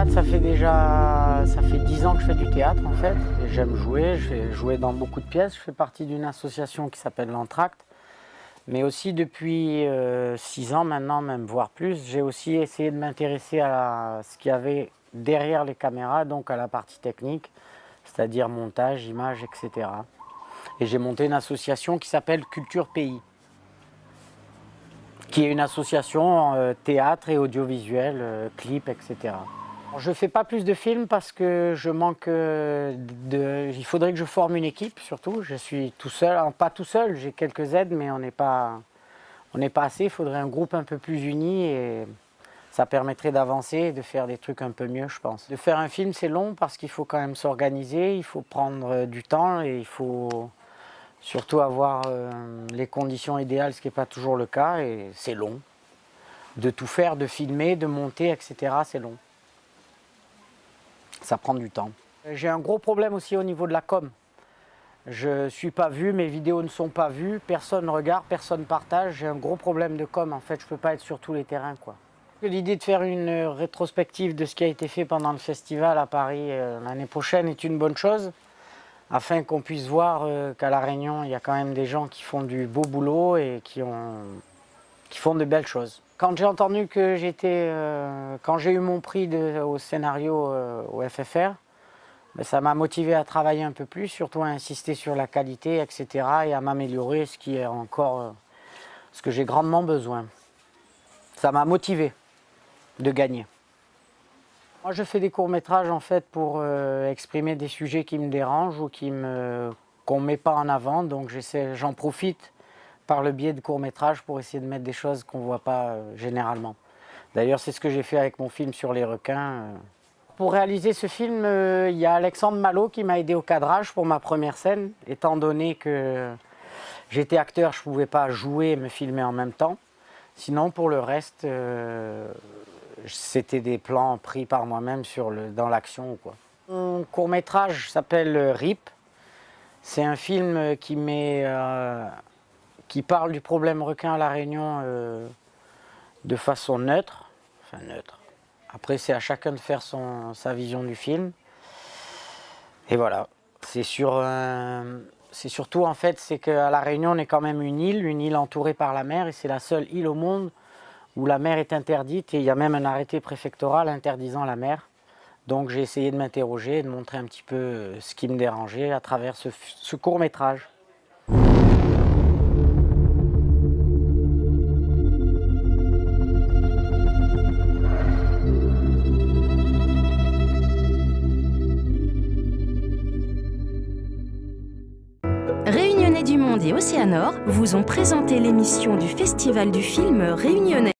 théâtre, ça fait 10 ans que je fais du théâtre en fait. Et j'aime jouer, j'ai joué dans beaucoup de pièces. Je fais partie d'une association qui s'appelle l'Entracte. Mais aussi depuis 6 ans maintenant, même voire plus, j'ai aussi essayé de m'intéresser à ce qu'il y avait derrière les caméras, donc à la partie technique, c'est-à-dire montage, image, etc. Et j'ai monté une association qui s'appelle Culture Pays, qui est une association théâtre et audiovisuel, clips, etc. Je ne fais pas plus de films parce que je manque il faudrait que je forme une équipe surtout. Je suis tout seul, enfin, pas tout seul, j'ai quelques aides, mais on n'est pas assez. Il faudrait un groupe un peu plus uni et ça permettrait d'avancer et de faire des trucs un peu mieux, je pense. De faire un film, c'est long parce qu'il faut quand même s'organiser, il faut prendre du temps et il faut surtout avoir les conditions idéales, ce qui n'est pas toujours le cas, et c'est long. De tout faire, de filmer, de monter, etc., c'est long. Ça prend du temps. J'ai un gros problème aussi au niveau de la com. Je ne suis pas vu, mes vidéos ne sont pas vues, personne ne regarde, personne ne partage. J'ai un gros problème de com, en fait, je ne peux pas être sur tous les terrains, quoi. L'idée de faire une rétrospective de ce qui a été fait pendant le festival à Paris l'année prochaine est une bonne chose, afin qu'on puisse voir qu'à La Réunion, il y a quand même des gens qui font du beau boulot et qui font de belles choses. Quand j'ai entendu que quand j'ai eu mon prix au scénario au FFR, ben ça m'a motivé à travailler un peu plus, surtout à insister sur la qualité, etc. et à m'améliorer, ce qui est encore ce que j'ai grandement besoin. Ça m'a motivé de gagner. Moi, je fais des courts-métrages en fait pour exprimer des sujets qui me dérangent ou qu'on ne met pas en avant, donc j'en profite par le biais de courts-métrages pour essayer de mettre des choses qu'on ne voit pas généralement. D'ailleurs, c'est ce que j'ai fait avec mon film sur les requins. Pour réaliser ce film, il y a Alexandre Malo qui m'a aidé au cadrage pour ma première scène, étant donné que j'étais acteur, je ne pouvais pas jouer et me filmer en même temps. Sinon, pour le reste, c'était des plans pris par moi-même dans l'action, quoi. Mon court-métrage s'appelle RIP. C'est un film qui parle du problème requin à La Réunion de façon neutre. Enfin, neutre. Après, c'est à chacun de faire sa vision du film. Et voilà. C'est surtout, en fait, c'est qu'à La Réunion, on est quand même une île entourée par la mer, et c'est la seule île au monde où la mer est interdite, et il y a même un arrêté préfectoral interdisant la mer. Donc j'ai essayé de m'interroger et de montrer un petit peu ce qui me dérangeait à travers ce court-métrage. Réunionnais du Monde et Océanor vous ont présenté l'émission du Festival du film réunionnais.